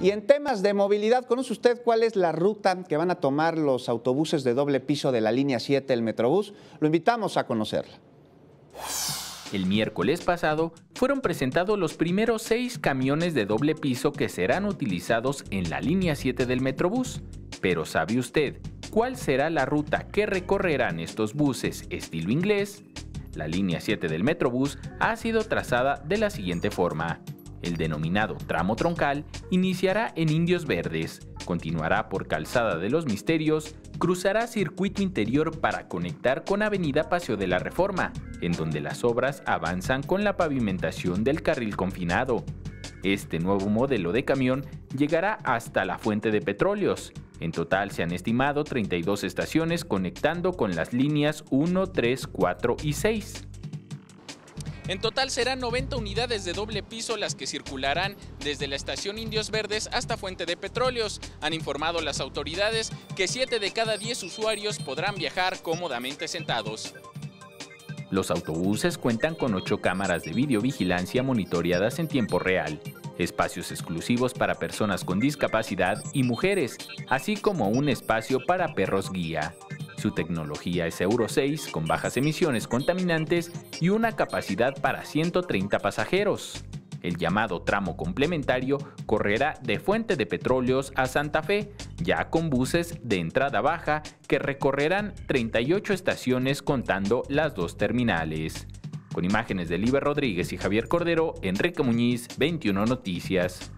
Y en temas de movilidad, ¿conoce usted cuál es la ruta que van a tomar los autobuses de doble piso de la línea 7 del Metrobús? Lo invitamos a conocerla. El miércoles pasado fueron presentados los primeros 6 camiones de doble piso que serán utilizados en la línea 7 del Metrobús. Pero ¿sabe usted cuál será la ruta que recorrerán estos buses estilo inglés? La línea 7 del Metrobús ha sido trazada de la siguiente forma. El denominado tramo troncal iniciará en Indios Verdes, continuará por Calzada de los Misterios, cruzará circuito interior para conectar con Avenida Paseo de la Reforma, en donde las obras avanzan con la pavimentación del carril confinado. Este nuevo modelo de camión llegará hasta la Fuente de Petróleos. En total se han estimado 32 estaciones conectando con las líneas 1, 3, 4 y 6. En total serán 90 unidades de doble piso las que circularán desde la estación Indios Verdes hasta Fuente de Petróleos. Han informado las autoridades que 7 de cada 10 usuarios podrán viajar cómodamente sentados. Los autobuses cuentan con 8 cámaras de videovigilancia monitoreadas en tiempo real, espacios exclusivos para personas con discapacidad y mujeres, así como un espacio para perros guía. Su tecnología es Euro 6 con bajas emisiones contaminantes y una capacidad para 130 pasajeros. El llamado tramo complementario correrá de Fuente de Petróleos a Santa Fe, ya con buses de entrada baja que recorrerán 38 estaciones contando las 2 terminales. Con imágenes de Liber Rodríguez y Javier Cordero, Enrique Muñiz, 21 Noticias.